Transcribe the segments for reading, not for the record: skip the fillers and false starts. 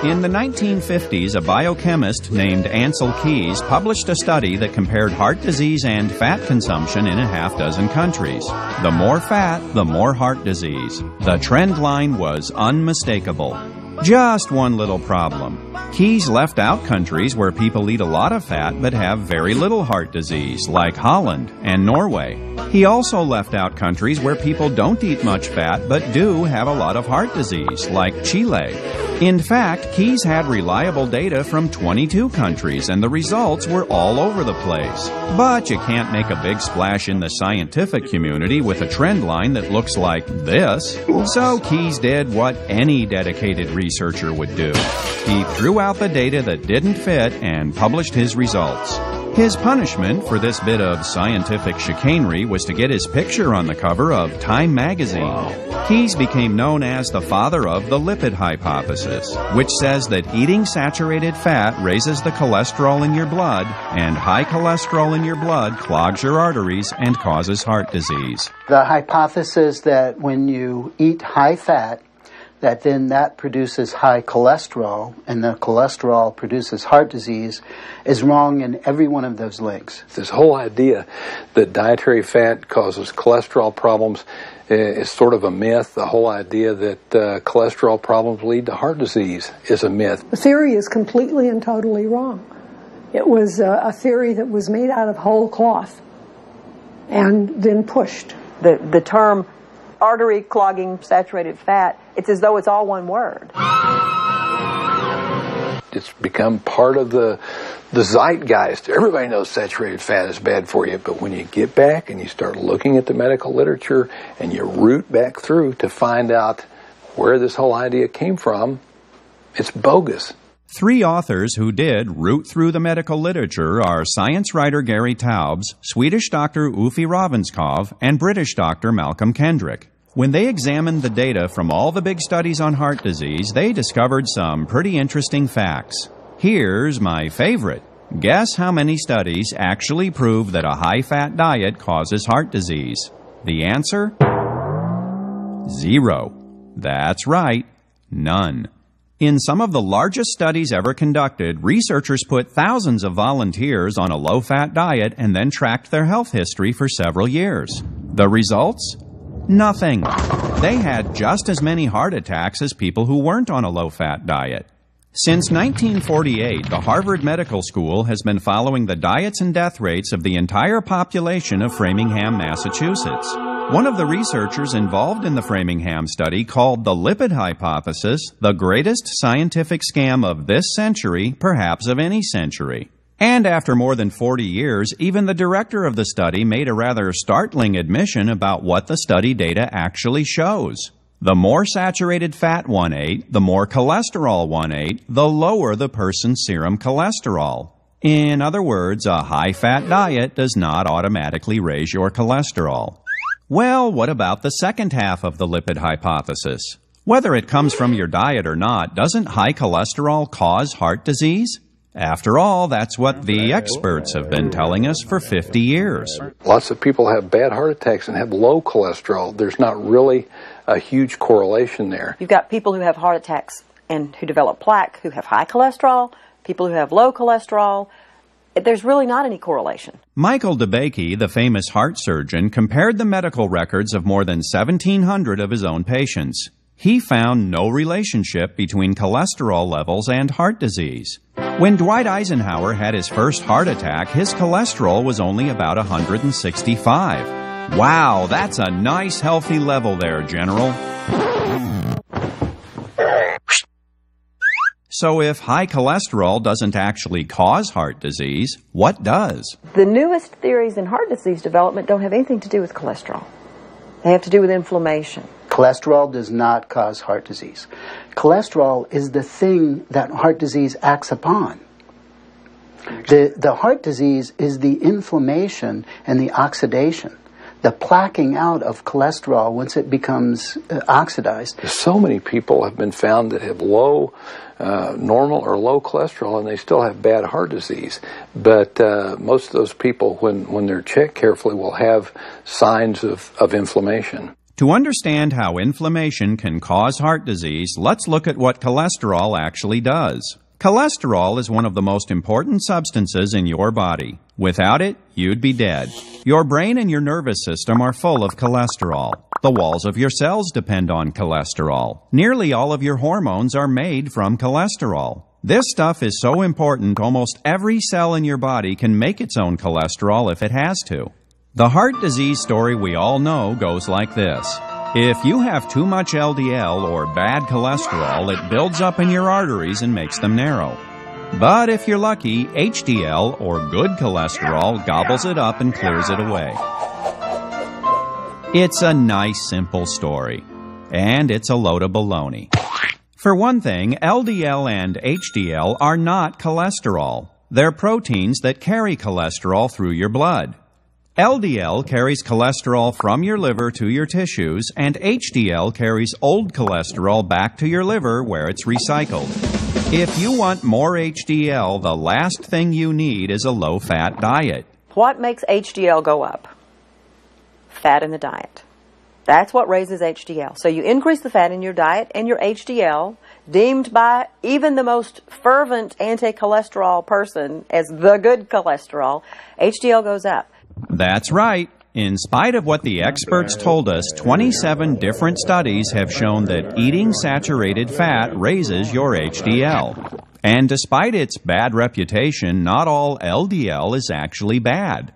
In the 1950s, a biochemist named Ansel Keys published a study that compared heart disease and fat consumption in a half dozen countries. The more fat, the more heart disease. The trend line was unmistakable. Just one little problem. Keys left out countries where people eat a lot of fat but have very little heart disease, like Holland and Norway. He also left out countries where people don't eat much fat but do have a lot of heart disease, like Chile. In fact, Keys had reliable data from 22 countries, and the results were all over the place. But you can't make a big splash in the scientific community with a trend line that looks like this. So Keys did what any dedicated researcher would do. He threw out the data that didn't fit and published his results. His punishment for this bit of scientific chicanery was to get his picture on the cover of Time magazine. Keys became known as the father of the lipid hypothesis, which says that eating saturated fat raises the cholesterol in your blood, and high cholesterol in your blood clogs your arteries and causes heart disease. The hypothesis that when you eat high fat, that produces high cholesterol, and the cholesterol produces heart disease, is wrong in every one of those links. This whole idea that dietary fat causes cholesterol problems is sort of a myth. The whole idea that cholesterol problems lead to heart disease is a myth. The theory is completely and totally wrong. It was a theory that was made out of whole cloth and then pushed. The term artery clogging saturated fat, it's as though it's all one word. It's become part of the zeitgeist. Everybody knows saturated fat is bad for you, but when you get back and you start looking at the medical literature and you root back through to find out where this whole idea came from, it's bogus. 3 authors who did root through the medical literature are science writer Gary Taubes, Swedish doctor Uffe Ravensskov, and British doctor Malcolm Kendrick. When they examined the data from all the big studies on heart disease, they discovered some pretty interesting facts. Here's my favorite. Guess how many studies actually prove that a high-fat diet causes heart disease? The answer? 0. That's right, none. In some of the largest studies ever conducted, researchers put thousands of volunteers on a low-fat diet and then tracked their health history for several years. The results? Nothing. They had just as many heart attacks as people who weren't on a low-fat diet. Since 1948, the Harvard Medical School has been following the diets and death rates of the entire population of Framingham, Massachusetts. One of the researchers involved in the Framingham study called the lipid hypothesis the greatest scientific scam of this century, perhaps of any century. And after more than 40 years, even the director of the study made a rather startling admission about what the study data actually shows. The more saturated fat one ate, the more cholesterol one ate, the lower the person's serum cholesterol. In other words, a high-fat diet does not automatically raise your cholesterol. Well, what about the second half of the lipid hypothesis? Whether it comes from your diet or not, doesn't high cholesterol cause heart disease? After all, that's what the experts have been telling us for 50 years. Lots of people have bad heart attacks and have low cholesterol. There's not really a huge correlation there. You've got people who have heart attacks and who develop plaque who have high cholesterol, people who have low cholesterol. There's really not any correlation. Michael DeBakey, the famous heart surgeon, compared the medical records of more than 1,700 of his own patients. He found no relationship between cholesterol levels and heart disease. When Dwight Eisenhower had his first heart attack, his cholesterol was only about 165. Wow, that's a nice healthy level there, General. So if high cholesterol doesn't actually cause heart disease, what does? The newest theories in heart disease development don't have anything to do with cholesterol. They have to do with inflammation. Cholesterol does not cause heart disease. Cholesterol is the thing that heart disease acts upon. The heart disease is the inflammation and the oxidation, the plaquing out of cholesterol once it becomes oxidized. So many people have been found that have low, normal or low cholesterol, and they still have bad heart disease. But most of those people, when they're checked carefully, will have signs of inflammation. To understand how inflammation can cause heart disease, let's look at what cholesterol actually does. Cholesterol is one of the most important substances in your body. Without it, you'd be dead. Your brain and your nervous system are full of cholesterol. The walls of your cells depend on cholesterol. Nearly all of your hormones are made from cholesterol. This stuff is so important, almost every cell in your body can make its own cholesterol if it has to. The heart disease story we all know goes like this. If you have too much LDL or bad cholesterol, it builds up in your arteries and makes them narrow. But if you're lucky, HDL or good cholesterol gobbles it up and clears it away. It's a nice, simple story. And it's a load of baloney. For one thing, LDL and HDL are not cholesterol. They're proteins that carry cholesterol through your blood. LDL carries cholesterol from your liver to your tissues, and HDL carries old cholesterol back to your liver where it's recycled. If you want more HDL, the last thing you need is a low-fat diet. What makes HDL go up? Fat in the diet. That's what raises HDL. So you increase the fat in your diet, and your HDL, deemed by even the most fervent anti-cholesterol person as the good cholesterol, HDL goes up. That's right. In spite of what the experts told us, 27 different studies have shown that eating saturated fat raises your HDL. And despite its bad reputation, not all LDL is actually bad.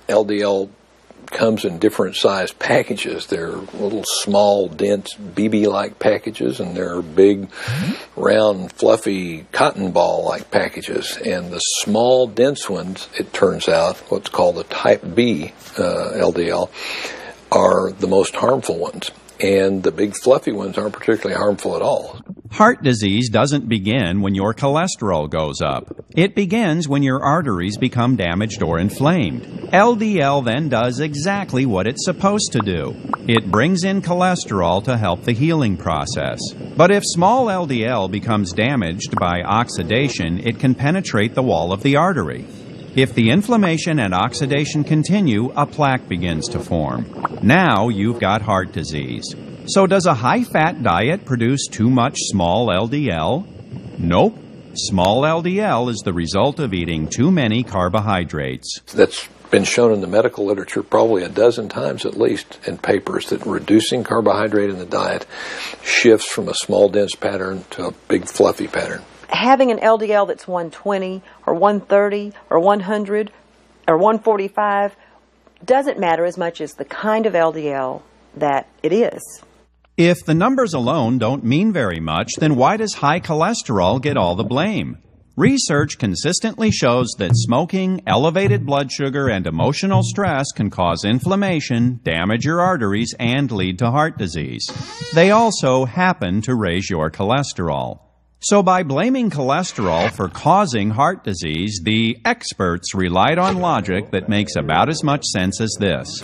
LDL comes in different size packages. They're little small, dense, BB-like packages, and there are big, round, fluffy, cotton ball-like packages. And the small, dense ones, it turns out, what's called the type B LDL, are the most harmful ones. And the big, fluffy ones aren't particularly harmful at all. Heart disease doesn't begin when your cholesterol goes up. It begins when your arteries become damaged or inflamed. LDL then does exactly what it's supposed to do. It brings in cholesterol to help the healing process. But if small LDL becomes damaged by oxidation, it can penetrate the wall of the artery. If the inflammation and oxidation continue, a plaque begins to form. Now you've got heart disease. So does a high-fat diet produce too much small LDL? Nope. Small LDL is the result of eating too many carbohydrates. That's been shown in the medical literature probably a dozen times at least in papers that reducing carbohydrate in the diet shifts from a small dense pattern to a big fluffy pattern. Having an LDL that's 120 or 130 or 100 or 145 doesn't matter as much as the kind of LDL that it is. If the numbers alone don't mean very much, then why does high cholesterol get all the blame? Research consistently shows that smoking, elevated blood sugar, and emotional stress can cause inflammation, damage your arteries, and lead to heart disease. They also happen to raise your cholesterol. So by blaming cholesterol for causing heart disease, the experts relied on logic that makes about as much sense as this.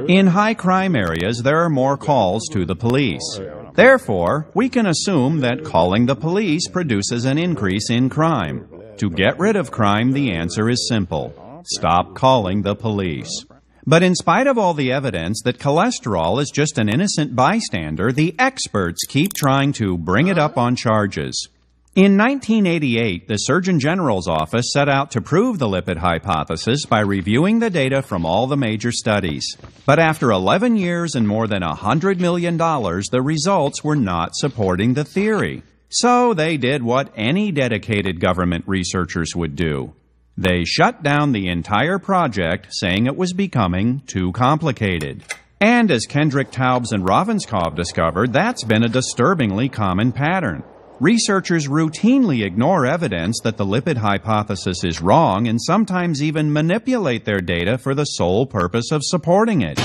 In high crime areas, there are more calls to the police. Therefore, we can assume that calling the police produces an increase in crime. To get rid of crime, the answer is simple. Stop calling the police. But in spite of all the evidence that cholesterol is just an innocent bystander, the experts keep trying to bring it up on charges. In 1988, the Surgeon General's office set out to prove the lipid hypothesis by reviewing the data from all the major studies. But after 11 years and more than $100 million, the results were not supporting the theory. So they did what any dedicated government researchers would do. They shut down the entire project, saying it was becoming too complicated. And as Kendrick, Taubes, and Ravenscoff discovered, that's been a disturbingly common pattern. Researchers routinely ignore evidence that the lipid hypothesis is wrong and sometimes even manipulate their data for the sole purpose of supporting it.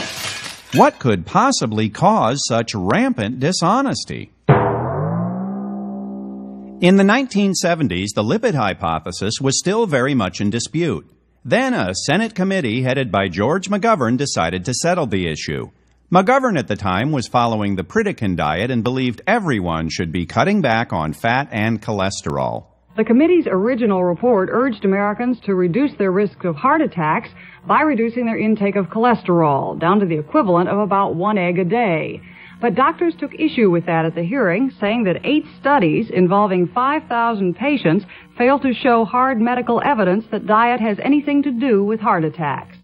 What could possibly cause such rampant dishonesty? In the 1970s, the lipid hypothesis was still very much in dispute. Then a Senate committee headed by George McGovern decided to settle the issue. McGovern at the time was following the Pritikin diet and believed everyone should be cutting back on fat and cholesterol. The committee's original report urged Americans to reduce their risk of heart attacks by reducing their intake of cholesterol down to the equivalent of about 1 egg a day. But doctors took issue with that at the hearing, saying that 8 studies involving 5,000 patients failed to show hard medical evidence that diet has anything to do with heart attacks.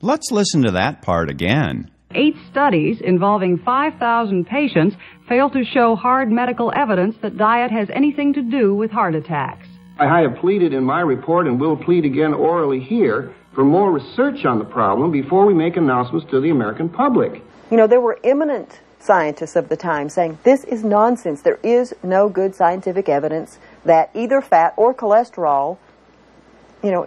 Let's listen to that part again. 8 studies involving 5,000 patients failed to show hard medical evidence that diet has anything to do with heart attacks. I have pleaded in my report and will plead again orally here for more research on the problem before we make announcements to the American public. You know, there were eminent scientists of the time saying this is nonsense. There is no good scientific evidence that either fat or cholesterol,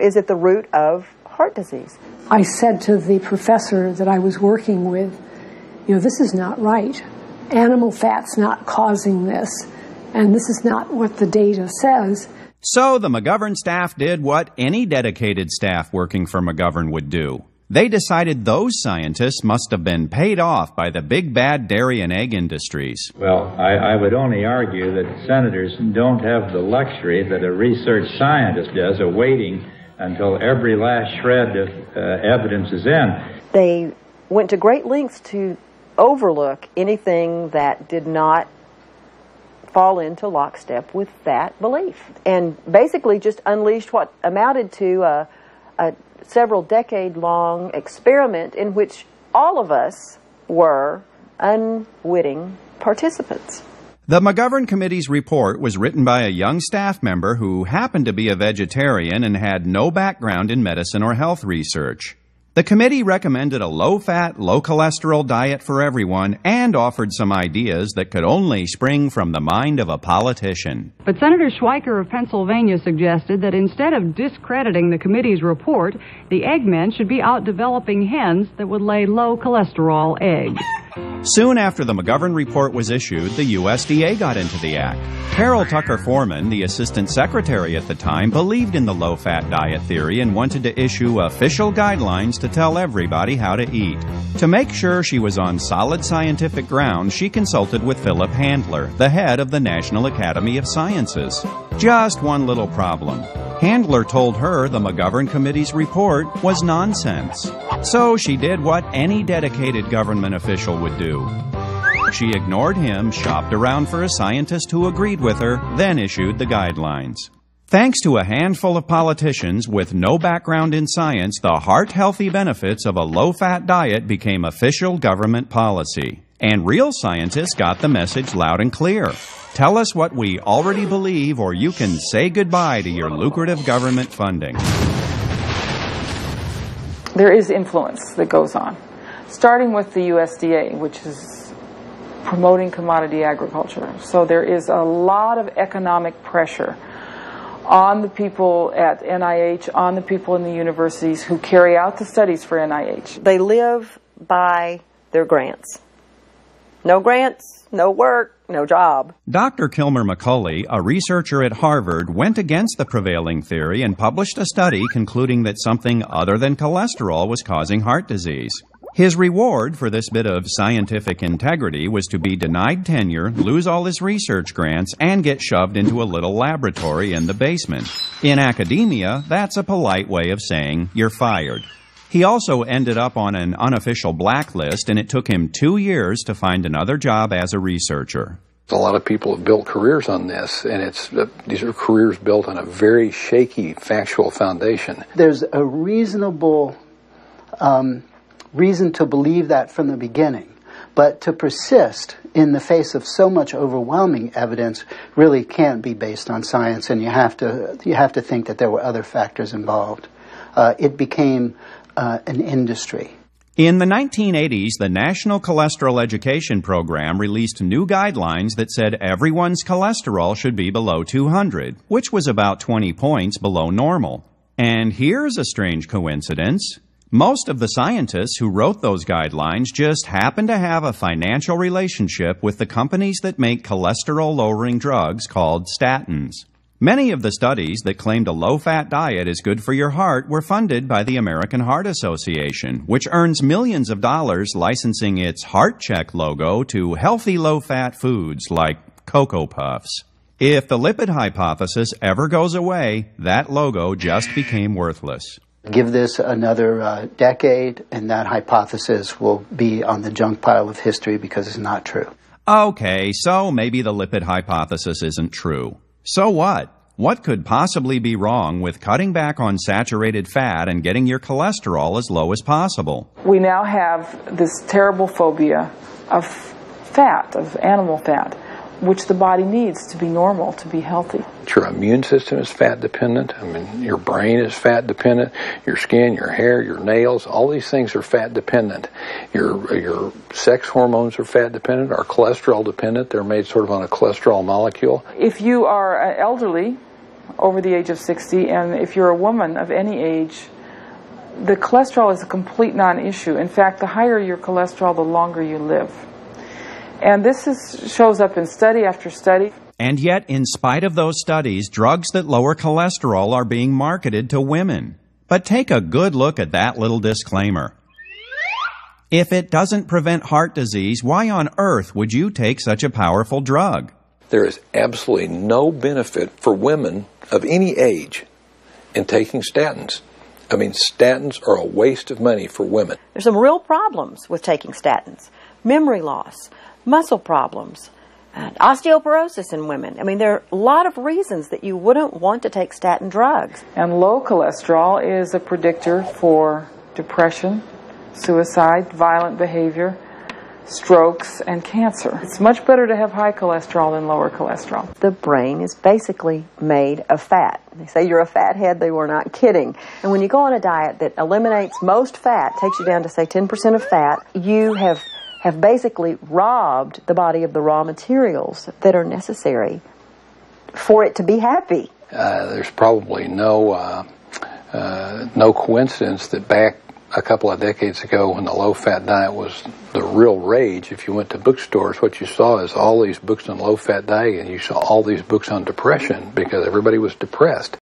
is at the root of heart disease. I said to the professor that I was working with, this is not right. Animal fat's not causing this, and this is not what the data says. So the McGovern staff did what any dedicated staff working for McGovern would do. They decided those scientists must have been paid off by the big bad dairy and egg industries. Well, I would only argue that senators don't have the luxury that a research scientist does of waiting until every last shred of evidence is in. They went to great lengths to overlook anything that did not fall into lockstep with that belief, and basically just unleashed what amounted to a several decade-long experiment in which all of us were unwitting participants. The McGovern Committee's report was written by a young staff member who happened to be a vegetarian and had no background in medicine or health research. The committee recommended a low-fat, low-cholesterol diet for everyone and offered some ideas that could only spring from the mind of a politician. But Senator Schweiker of Pennsylvania suggested that instead of discrediting the committee's report, the eggmen should be out developing hens that would lay low-cholesterol eggs. Soon after the McGovern report was issued, the USDA got into the act. Carol Tucker Foreman, the assistant secretary at the time, believed in the low-fat diet theory and wanted to issue official guidelines to tell everybody how to eat. To make sure she was on solid scientific ground, she consulted with Philip Handler, the head of the National Academy of Sciences. Just one little problem. Handler told her the McGovern Committee's report was nonsense. So she did what any dedicated government official would do. She ignored him, shopped around for a scientist who agreed with her, then issued the guidelines. Thanks to a handful of politicians with no background in science, the heart-healthy benefits of a low-fat diet became official government policy. And real scientists got the message loud and clear. Tell us what we already believe, or you can say goodbye to your lucrative government funding. There is influence that goes on, starting with the USDA, which is promoting commodity agriculture. So there is a lot of economic pressure on the people at NIH, on the people in the universities who carry out the studies for NIH. They live by their grants. No grants, no work, no job. Dr. Kilmer McCulley, a researcher at Harvard, went against the prevailing theory and published a study concluding that something other than cholesterol was causing heart disease. His reward for this bit of scientific integrity was to be denied tenure, lose all his research grants, and get shoved into a little laboratory in the basement. In academia, that's a polite way of saying you're fired. He also ended up on an unofficial blacklist, and it took him 2 years to find another job as a researcher. A lot of people have built careers on this, and these are careers built on a very shaky factual foundation. There's a reasonable reason to believe that from the beginning, but to persist in the face of so much overwhelming evidence really can't be based on science, and you have to think that there were other factors involved. It became an industry. In the 1980s, the National Cholesterol Education Program released new guidelines that said everyone's cholesterol should be below 200, which was about 20 points below normal. And here's a strange coincidence. Most of the scientists who wrote those guidelines just happen to have a financial relationship with the companies that make cholesterol-lowering drugs called statins. Many of the studies that claimed a low-fat diet is good for your heart were funded by the American Heart Association, which earns millions of dollars licensing its Heart Check logo to healthy low-fat foods like Cocoa Puffs. If the lipid hypothesis ever goes away, that logo just became worthless. Give this another decade, and that hypothesis will be on the junk pile of history because it's not true. Okay, so maybe the lipid hypothesis isn't true. So what? What could possibly be wrong with cutting back on saturated fat and getting your cholesterol as low as possible? We now have this terrible phobia of fat, of animal fat, which the body needs to be normal, to be healthy. Your immune system is fat dependent. I mean, your brain is fat dependent. Your skin, your hair, your nails, all these things are fat dependent. Your sex hormones are fat dependent, are cholesterol dependent. They're made sort of on a cholesterol molecule. If you are elderly, over the age of 60, and if you're a woman of any age, the cholesterol is a complete non-issue. In fact, the higher your cholesterol, the longer you live. And this shows up in study after study. And yet, in spite of those studies, drugs that lower cholesterol are being marketed to women. But take a good look at that little disclaimer. If it doesn't prevent heart disease, why on earth would you take such a powerful drug? There is absolutely no benefit for women of any age in taking statins. I mean, statins are a waste of money for women. There's some real problems with taking statins. Memory loss, muscle problems, and osteoporosis in women. I mean, there are a lot of reasons that you wouldn't want to take statin drugs. And low cholesterol is a predictor for depression, suicide, violent behavior, strokes, and cancer. It's much better to have high cholesterol than lower cholesterol. The brain is basically made of fat. They say you're a fathead, they were not kidding. And when you go on a diet that eliminates most fat, takes you down to say 10% of fat, you have basically robbed the body of the raw materials that are necessary for it to be happy. There's probably no coincidence that back a couple of decades ago when the low-fat diet was the real rage, if you went to bookstores, what you saw is all these books on low-fat diet, and you saw all these books on depression because everybody was depressed.